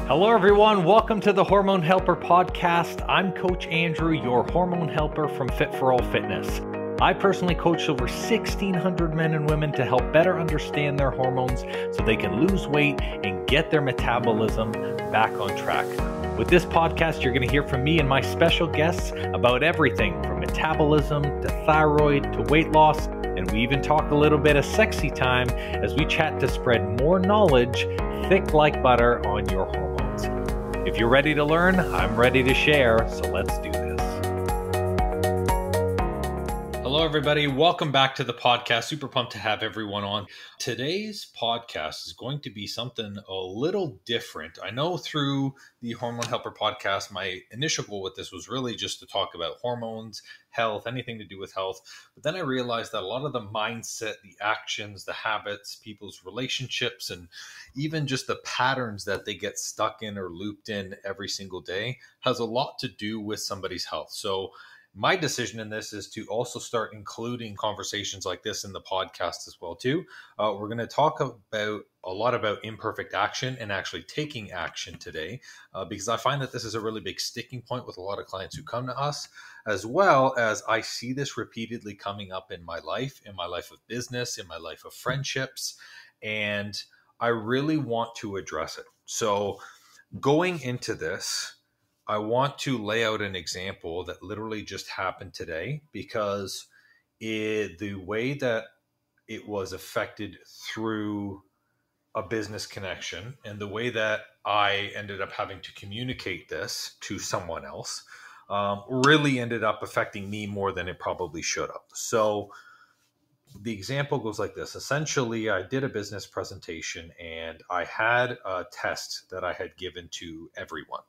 Hello, everyone. Welcome to the Hormone Helper podcast. I'm Coach Andrew, your hormone helper from Fit for All Fitness. I personally coach over 1,600 men and women to help better understand their hormones so they can lose weight and get their metabolism back on track. With this podcast, you're going to hear from me and my special guests about everything from metabolism to thyroid to weight loss. And we even talk a little bit of sexy time as we chat to spread more knowledge thick like butter on your hormones. If you're ready to learn, I'm ready to share, so let's do this. Hello, everybody. Welcome back to the podcast. Super pumped to have everyone on. Today's podcast is going to be something a little different. I know through the Hormone Helper podcast, my initial goal with this was really just to talk about hormones, health, anything to do with health. But then I realized that a lot of the mindset, the actions, the habits, people's relationships, and even just the patterns that they get stuck in or looped in every single day has a lot to do with somebody's health. So my decision in this is to also start including conversations like this in the podcast as well too. We're going to talk about a lot about imperfect action and actually taking action today, because I find that this is a really big sticking point with a lot of clients who come to us, as well as I see this repeatedly coming up in my life of business, in my life of friendships, and I really want to address it. So going into this, I want to lay out an example that literally just happened today, because the way that it was affected through a business connection and the way that I ended up having to communicate this to someone else really ended up affecting me more than it probably should have. So the example goes like this. Essentially, I did a business presentation and I had a test that I had given to everyone.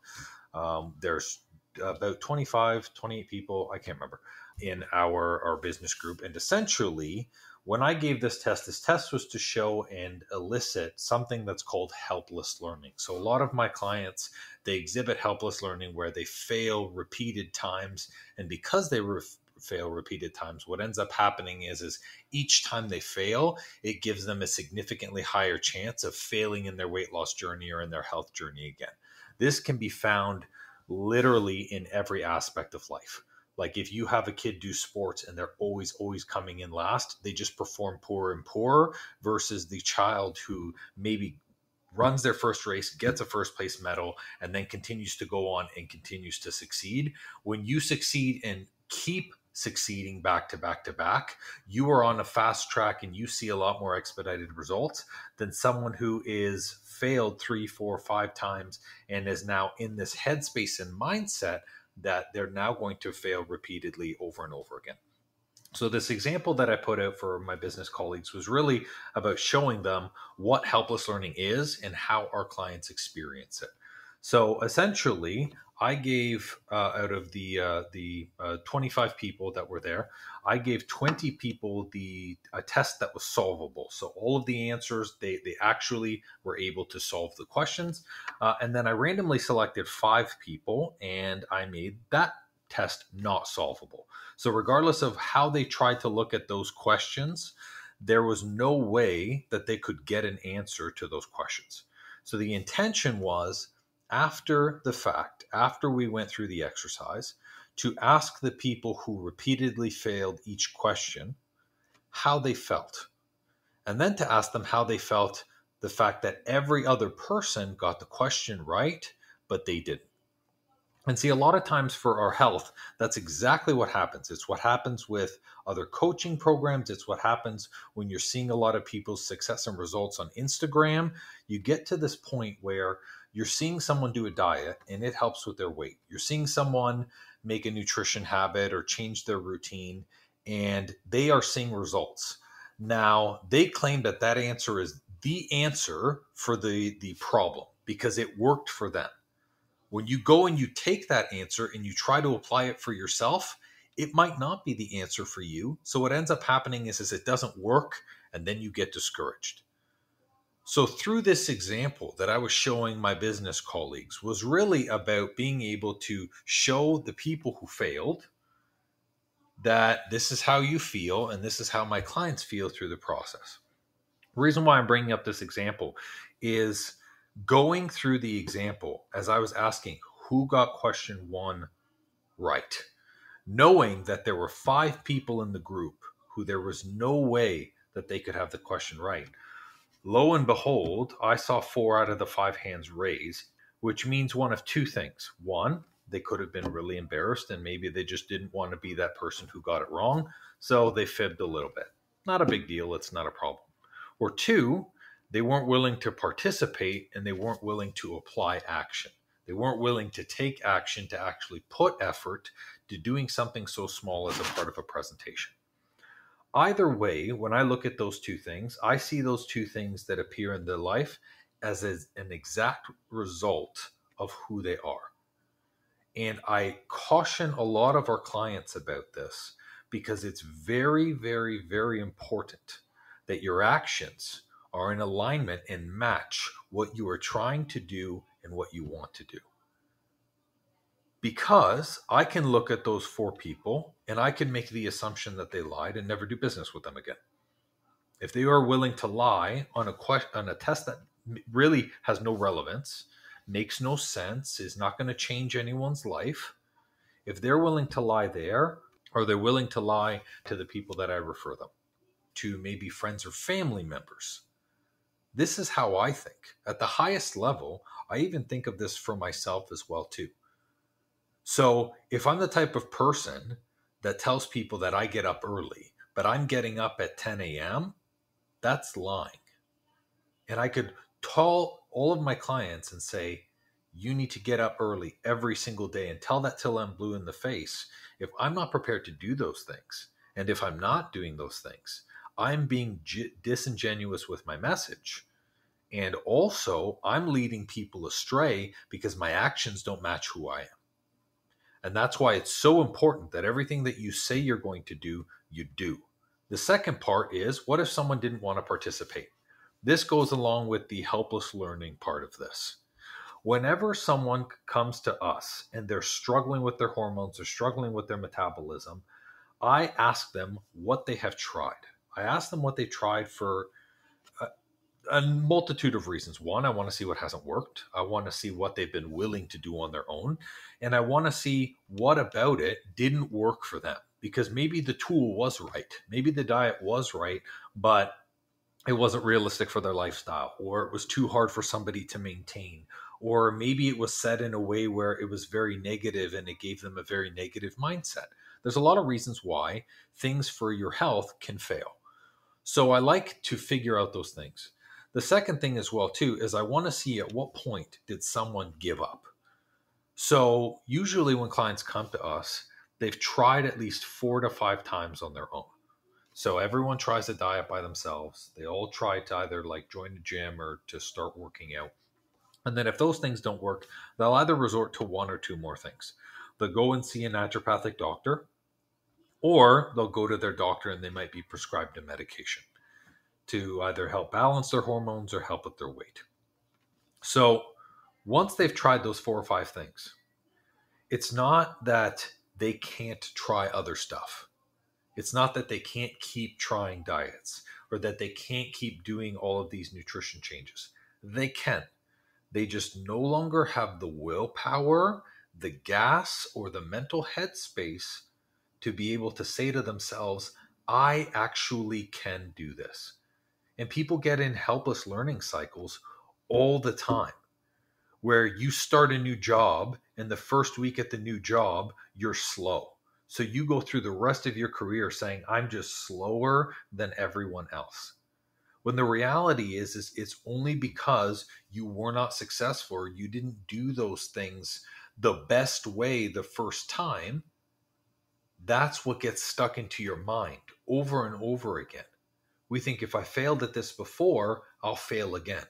There's about 28 people, I can't remember, in our business group. And essentially, when I gave this test was to show and elicit something that's called helpless learning. So a lot of my clients, they exhibit helpless learning where they fail repeated times. And because they fail repeated times, what ends up happening is each time they fail, it gives them a significantly higher chance of failing in their weight loss journey or in their health journey again. This can be found literally in every aspect of life. Like if you have a kid do sports and they're always coming in last, they just perform poorer and poorer, versus the child who maybe runs their first race, gets a first place medal, and then continues to go on and continues to succeed. When you succeed and keep succeeding back to back to back, you are on a fast track and you see a lot more expedited results than someone who is failed 3, 4, 5 times and is now in this headspace and mindset that they're now going to fail repeatedly over and over again. So this example that I put out for my business colleagues was really about showing them what helpless learning is and how our clients experience it. So essentially, I gave out of the 25 people that were there, I gave 20 people a test that was solvable. So all of the answers, they actually were able to solve the questions. And then I randomly selected 5 people and I made that test not solvable. So regardless of how they tried to look at those questions, there was no way that they could get an answer to those questions. So the intention was, after the fact, after we went through the exercise, to ask the people who repeatedly failed each question how they felt. And then to ask them how they felt the fact that every other person got the question right, but they didn't. And see, a lot of times for our health, that's exactly what happens. It's what happens with other coaching programs. It's what happens when you're seeing a lot of people's success and results on Instagram. You get to this point where you're seeing someone do a diet and it helps with their weight. You're seeing someone make a nutrition habit or change their routine and they are seeing results. Now, they claim that that answer is the answer for the problem because it worked for them. When you go and you take that answer and you try to apply it for yourself, it might not be the answer for you. So what ends up happening is it doesn't work and then you get discouraged. So through this example that I was showing my business colleagues was really about being able to show the people who failed that this is how you feel and this is how my clients feel through the process. The reason why I'm bringing up this example is Going through the example as I was asking who got question one right, knowing that there were 5 people in the group who there was no way that they could have the question right. Lo and behold, I saw 4 out of the 5 hands raise, which means one of 2 things. One, they could have been really embarrassed and maybe they just didn't want to be that person who got it wrong. So they fibbed a little bit. Not a big deal. It's not a problem. Or 2, they weren't willing to participate and they weren't willing to apply action. They weren't willing to take action to actually put effort to doing something so small as a part of a presentation. Either way, when I look at those 2 things, I see those 2 things that appear in their life as an exact result of who they are. And I caution a lot of our clients about this because it's very, very, very important that your actions are in alignment and match what you are trying to do and what you want to do. Because I can look at those 4 people and I can make the assumption that they lied and never do business with them again. If they are willing to lie on a test that really has no relevance, makes no sense, is not going to change anyone's life, if they're willing to lie there, or they're willing to lie to the people that I refer them, to maybe friends or family members, this is how I think. At the highest level, I even think of this for myself as well too. So if I'm the type of person that tells people that I get up early, but I'm getting up at 10 a.m., that's lying. And I could tell all of my clients and say, you need to get up early every single day and tell that till I'm blue in the face. If I'm not prepared to do those things, and if I'm not doing those things, I'm being disingenuous with my message. And also, I'm leading people astray because my actions don't match who I am. And that's why it's so important that everything that you say you're going to do, you do. The second part is, what if someone didn't want to participate? This goes along with the helpless learning part of this. Whenever someone comes to us and they're struggling with their hormones, they're struggling with their metabolism, I ask them what they have tried. I ask them what they tried for a multitude of reasons. One, I want to see what hasn't worked. I want to see what they've been willing to do on their own. And I want to see what about it didn't work for them. Because maybe the tool was right. Maybe the diet was right, but it wasn't realistic for their lifestyle, or it was too hard for somebody to maintain, or maybe it was set in a way where it was very negative and it gave them a very negative mindset. There's a lot of reasons why things for your health can fail. So I like to figure out those things. The second thing as well too is I want to see at what point did someone give up. So usually when clients come to us, they've tried at least 4 to 5 times on their own. So everyone tries a diet by themselves. They all try to either like join a gym or to start working out. And then if those things don't work, they'll either resort to 1 or 2 more things. They'll go and see a naturopathic doctor, or they'll go to their doctor and they might be prescribed a medication to either help balance their hormones or help with their weight. So once they've tried those 4 or 5 things, it's not that they can't try other stuff. It's not that they can't keep trying diets or that they can't keep doing all of these nutrition changes. They can. They just no longer have the willpower, the gas, or the mental headspace to be able to say to themselves, I actually can do this. And people get in helpless learning cycles all the time where you start a new job and the first week at the new job, you're slow. So you go through the rest of your career saying, I'm just slower than everyone else. When the reality is it's only because you were not successful or you didn't do those things the best way the first time. That's what gets stuck into your mind over and over again. We think if I failed at this before, I'll fail again.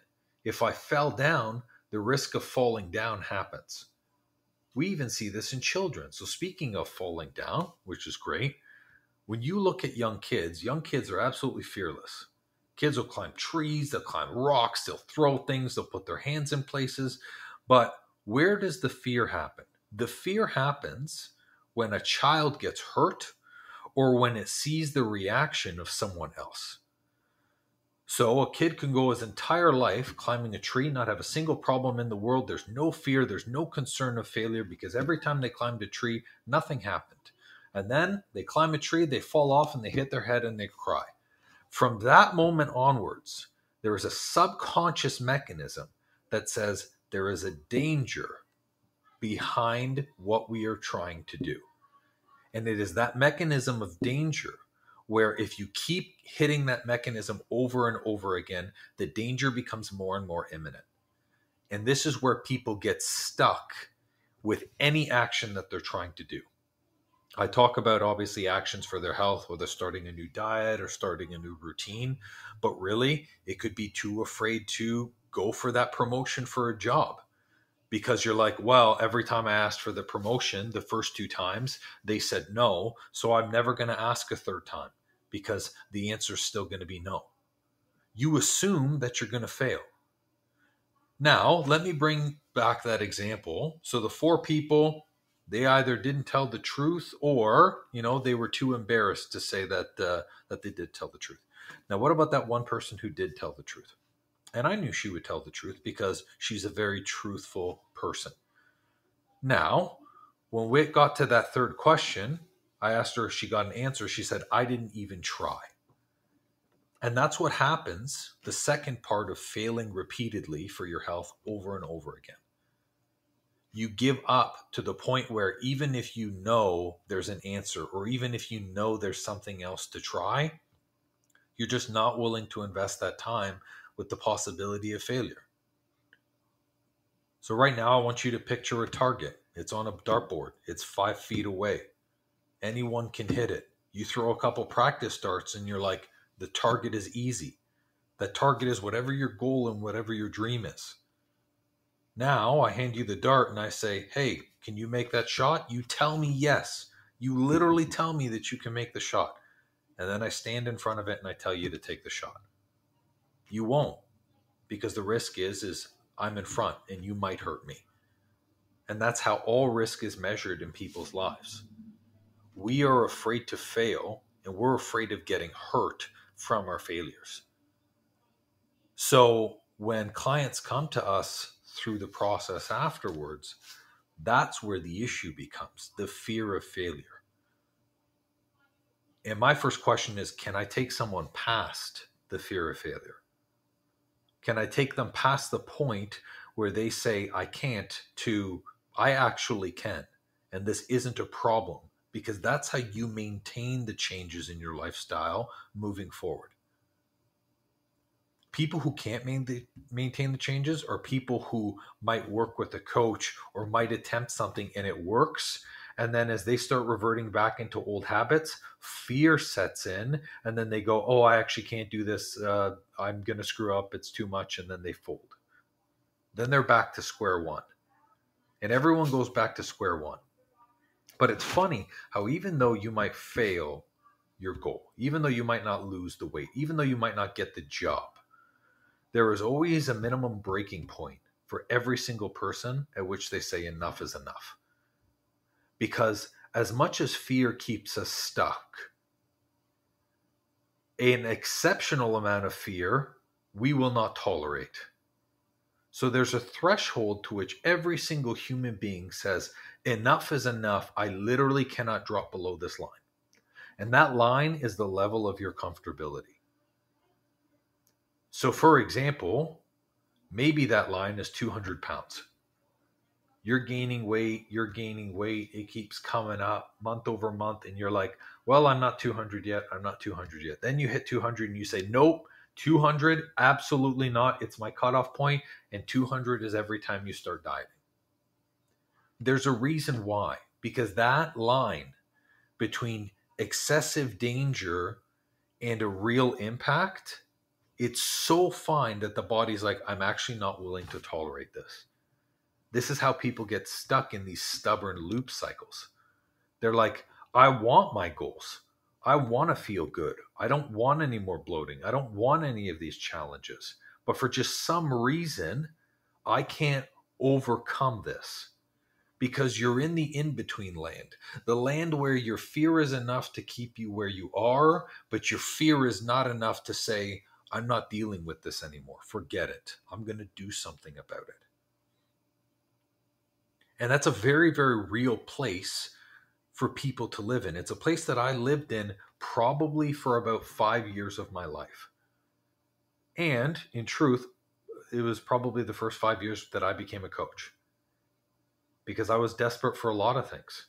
If I fell down, the risk of falling down happens. We even see this in children. So speaking of falling down, which is great, when you look at young kids are absolutely fearless. Kids will climb trees, they'll climb rocks, they'll throw things, they'll put their hands in places. But where does the fear happen? The fear happens when a child gets hurt or when it sees the reaction of someone else. So a kid can go his entire life climbing a tree, not have a single problem in the world. There's no fear, there's no concern of failure, because every time they climbed a tree, nothing happened. And then they climb a tree, they fall off and they hit their head and they cry. From that moment onwards, there is a subconscious mechanism that says there is a danger behind what we are trying to do. And it is that mechanism of danger where if you keep hitting that mechanism over and over again, the danger becomes more and more imminent. And this is where people get stuck with any action that they're trying to do. I talk about obviously actions for their health, whether starting a new diet or starting a new routine, but really it could be too afraid to go for that promotion for a job. Because you're like, well, every time I asked for the promotion, the first 2 times, they said no. So I'm never going to ask a third time because the answer is still going to be no. You assume that you're going to fail. Now, let me bring back that example. So the 4 people, they either didn't tell the truth or, they were too embarrassed to say that they did tell the truth. Now, what about that one person who did tell the truth? And I knew she would tell the truth because she's a very truthful person. Now, when we got to that third question, I asked her if she got an answer. She said, I didn't even try. And that's what happens, the second part of failing repeatedly for your health over and over again. You give up to the point where even if you know there's an answer, or even if you know there's something else to try, you're just not willing to invest that time with the possibility of failure. So right now, I want you to picture a target. It's on a dartboard. It's 5 feet away. Anyone can hit it. You throw a couple practice darts and you're like, the target is easy. That target is whatever your goal and whatever your dream is. Now I hand you the dart and I say, hey, can you make that shot? You tell me yes. You literally tell me that you can make the shot. And then I stand in front of it and I tell you to take the shot. You won't, because the risk is I'm in front and you might hurt me. And that's how all risk is measured in people's lives. We are afraid to fail and we're afraid of getting hurt from our failures. So when clients come to us through the process afterwards, that's where the issue becomes, the fear of failure. And my first question is, can I take someone past the fear of failure? Can I take them past the point where they say, I can't, to I actually can, and this isn't a problem? Because that's how you maintain the changes in your lifestyle moving forward. People who can't maintain the changes are people who might work with a coach or might attempt something and it works. And then as they start reverting back into old habits, fear sets in. And then they go, oh, I actually can't do this. I'm going to screw up. It's too much. And then they fold. Then they're back to square one. And everyone goes back to square one. But it's funny how even though you might fail your goal, even though you might not lose the weight, even though you might not get the job, there is always a minimum breaking point for every single person at which they say enough is enough. Because as much as fear keeps us stuck, an exceptional amount of fear we will not tolerate. So there's a threshold to which every single human being says, enough is enough. I literally cannot drop below this line. And that line is the level of your comfortability. So for example, maybe that line is 200 pounds. You're gaining weight, it keeps coming up month over month, and you're like, well, I'm not 200 yet, Then you hit 200 and you say, nope, 200, absolutely not. It's my cutoff point, and 200 is every time you start dieting. There's a reason why, because that line between excessive danger and a real impact, it's so fine that the body's like, I'm actually not willing to tolerate this. This is how people get stuck in these stubborn loop cycles. They're like, I want my goals. I want to feel good. I don't want any more bloating. I don't want any of these challenges. But for just some reason, I can't overcome this. Because you're in the in-between land. The land where your fear is enough to keep you where you are, but your fear is not enough to say, I'm not dealing with this anymore. Forget it. I'm going to do something about it. And that's a very, very real place for people to live in. It's a place that I lived in probably for about 5 years of my life. And in truth, it was probably the first 5 years that I became a coach because I was desperate for a lot of things.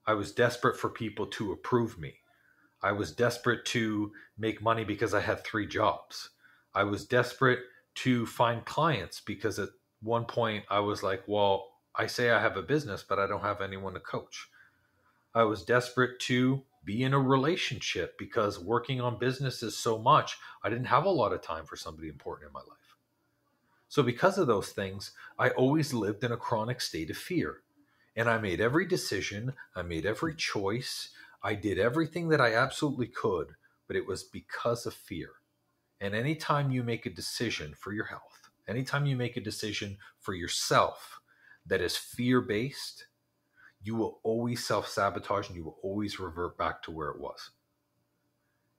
I was desperate for people to approve me. I was desperate to make money because I had 3 jobs. I was desperate to find clients because at one point I was like, well, I say I have a business, but I don't have anyone to coach. I was desperate to be in a relationship because working on businesses so much, I didn't have a lot of time for somebody important in my life. So because of those things, I always lived in a chronic state of fear. And I made every decision, I made every choice, I did everything that I absolutely could, but it was because of fear. And anytime you make a decision for your health, anytime you make a decision for yourself that is fear-based, you will always self-sabotage and you will always revert back to where it was.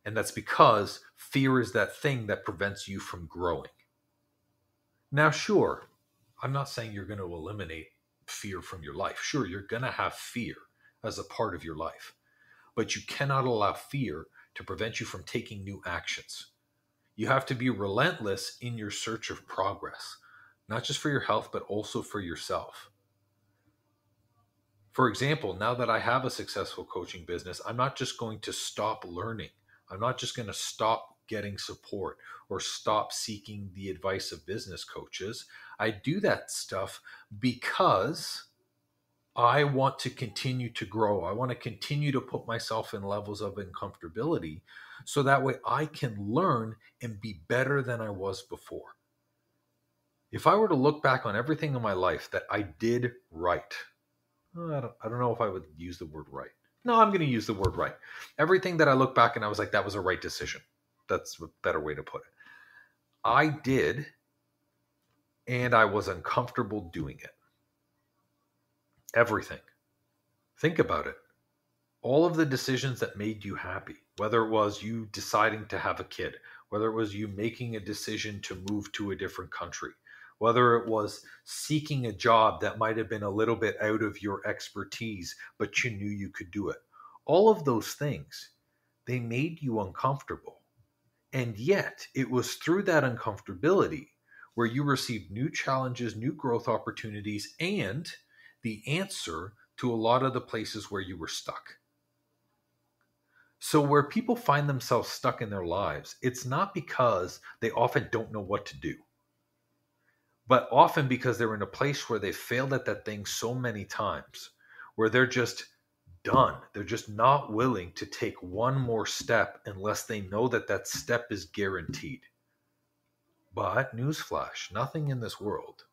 And that's because fear is that thing that prevents you from growing. Now, sure, I'm not saying you're going to eliminate fear from your life. Sure, you're going to have fear as a part of your life, but you cannot allow fear to prevent you from taking new actions. You have to be relentless in your search of progress, not just for your health, but also for yourself. For example, now that I have a successful coaching business, I'm not just going to stop learning. I'm not just going to stop getting support or stop seeking the advice of business coaches. I do that stuff because I want to continue to grow. I want to continue to put myself in levels of uncomfortability so that way I can learn and be better than I was before. If I were to look back on everything in my life that I did right, I don't know if I would use the word right. No, I'm going to use the word right. Everything that I look back and I was like, that was a right decision. That's a better way to put it. I did, and I was uncomfortable doing it. Everything. Think about it. All of the decisions that made you happy, whether it was you deciding to have a kid, whether it was you making a decision to move to a different country, whether it was seeking a job that might have been a little bit out of your expertise, but you knew you could do it. All of those things, they made you uncomfortable. And yet, it was through that uncomfortability where you received new challenges, new growth opportunities, and the answer to a lot of the places where you were stuck. So where people find themselves stuck in their lives, it's not because they often don't know what to do, but often because they're in a place where they failed at that thing so many times, where they're just done. They're just not willing to take one more step unless they know that that step is guaranteed. But newsflash, nothing in this world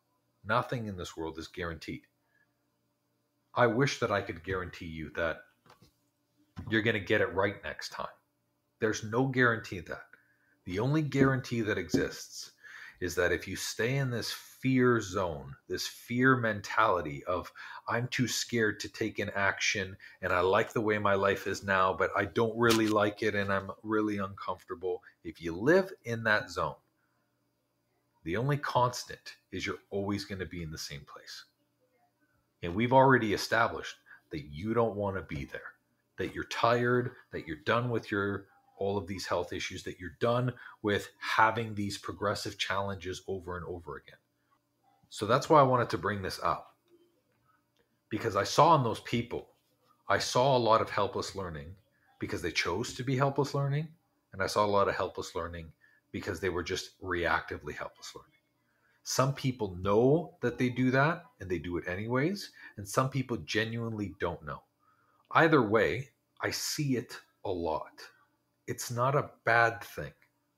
is guaranteed. I wish that I could guarantee you that you're going to get it right next time. There's no guarantee of that. The only guarantee that exists is that if you stay in this fear zone, this fear mentality of I'm too scared to take an action and I like the way my life is now, but I don't really like it and I'm really uncomfortable. If you live in that zone, the only constant is you're always going to be in the same place. And we've already established that you don't want to be there, that you're tired, that you're done with all of these health issues, that you're done with having these progressive challenges over and over again. So that's why I wanted to bring this up, because I saw in those people, I saw a lot of helpless learning because they chose to be helpless learning, and I saw a lot of helpless learning because they were just reactively helpless learning. Some people know that they do that and they do it anyways, and some people genuinely don't know. Either way, I see it a lot. It's not a bad thing.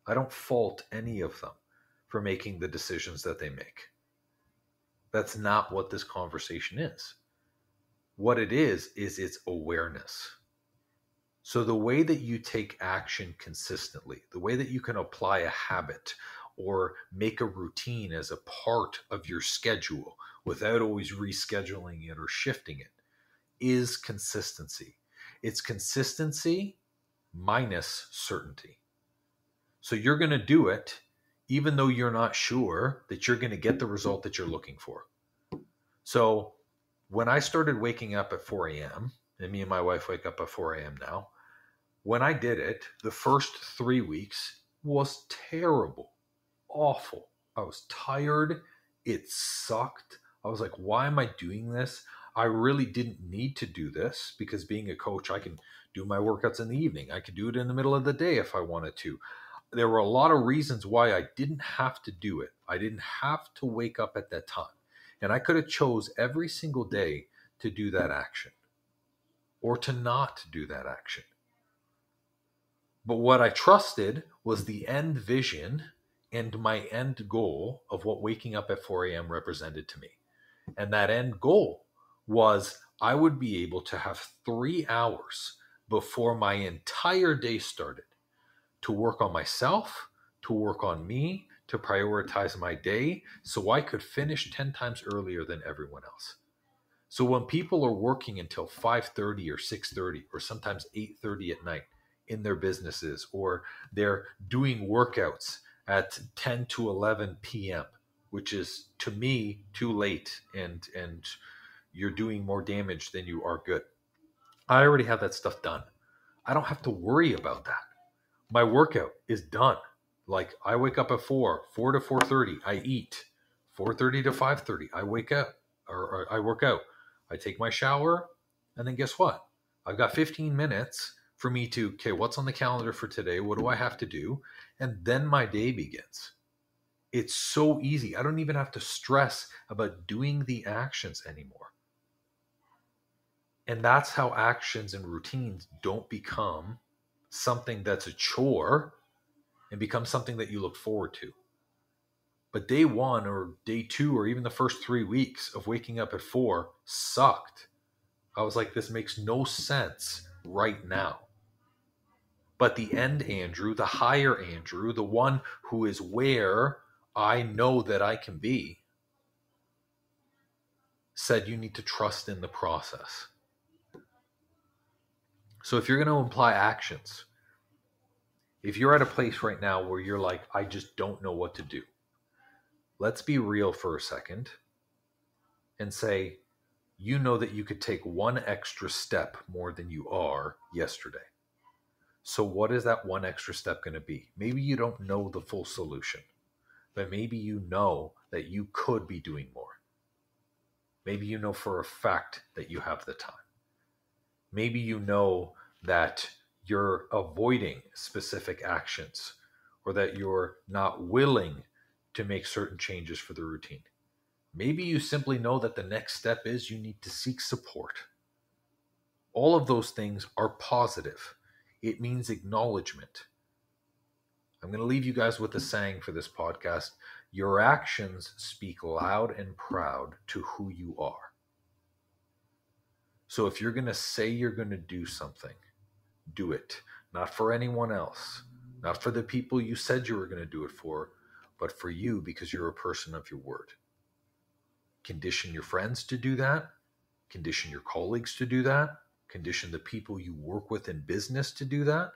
I don't fault any of them for making the decisions that they make. That's not what this conversation is. What it is its awareness. So the way that you take action consistently, the way that you can apply a habit or make a routine as a part of your schedule without always rescheduling it or shifting it, is consistency. It's consistency minus certainty. So you're going to do it even though you're not sure that you're going to get the result that you're looking for. So when I started waking up at 4 a.m., and me and my wife wake up at 4 a.m. now, when I did it, the first 3 weeks was terrible, awful. I was tired. It sucked. I was like, why am I doing this? I really didn't need to do this because being a coach, I can do my workouts in the evening. I could do it in the middle of the day if I wanted to. There were a lot of reasons why I didn't have to do it. I didn't have to wake up at that time. And I could have chose every single day to do that action or to not do that action. But what I trusted was the end vision and my end goal of what waking up at 4 a.m. represented to me. And that end goal was I would be able to have 3 hours before my entire day started to work on myself, to work on me, to prioritize my day so I could finish 10 times earlier than everyone else. So when people are working until 5:30 or 6:30 or sometimes 8:30 at night in their businesses, or they're doing workouts at 10 to 11 p.m., which is to me too late, and you're doing more damage than you are good. I already have that stuff done. I don't have to worry about that. My workout is done. Like I wake up at 4 to 4:30, I eat. 4:30 to 5:30, I wake up or I work out. I take my shower, and then guess what? I've got 15 minutes for me to, okay, what's on the calendar for today? What do I have to do? And then my day begins. It's so easy. I don't even have to stress about doing the actions anymore. And that's how actions and routines don't become something that's a chore and become something that you look forward to. But day 1 or day 2 or even the first 3 weeks of waking up at 4 sucked. I was like, this makes no sense right now. But the end Andrew, the higher Andrew, the one who is where I know that I can be, said you need to trust in the process. So if you're going to apply actions, if you're at a place right now where you're like, I just don't know what to do, let's be real for a second and say, you know that you could take one extra step more than you are yesterday. So what is that one extra step going to be? Maybe you don't know the full solution, but maybe you know that you could be doing more. Maybe you know for a fact that you have the time. Maybe you know that you're avoiding specific actions or that you're not willing to make certain changes for the routine. Maybe you simply know that the next step is you need to seek support. All of those things are positive. It means acknowledgement. I'm going to leave you guys with a saying for this podcast. Your actions speak loud and proud to who you are. So if you're going to say you're going to do something, do it. Not for anyone else. Not for the people you said you were going to do it for, but for you because you're a person of your word. Condition your friends to do that. Condition your colleagues to do that. Condition the people you work with in business to do that.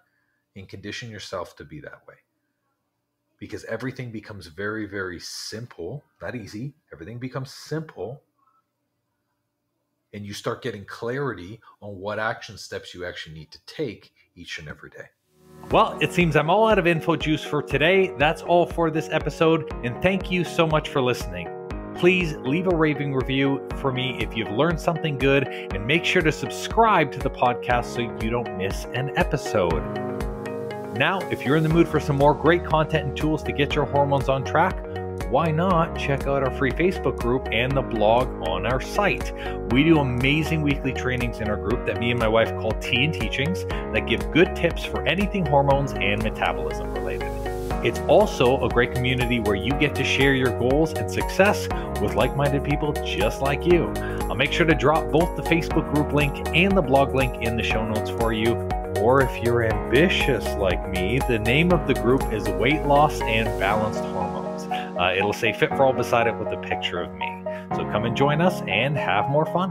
And condition yourself to be that way. Because everything becomes very, very simple. Not easy. Everything becomes simple. And you start getting clarity on what action steps you actually need to take each and every day. Well, it seems I'm all out of info juice for today. That's all for this episode. And thank you so much for listening. Please leave a raving review for me if you've learned something good, and make sure to subscribe to the podcast so you don't miss an episode. Now, if you're in the mood for some more great content and tools to get your hormones on track, why not check out our free Facebook group and the blog on our site? We do amazing weekly trainings in our group that me and my wife call Tea and Teachings that give good tips for anything hormones and metabolism related. It's also a great community where you get to share your goals and success with like-minded people just like you. I'll make sure to drop both the Facebook group link and the blog link in the show notes for you. Or if you're ambitious like me, the name of the group is Weight Loss and Balanced Hormones. It'll say Fit for All beside it with a picture of me. So come and join us and have more fun.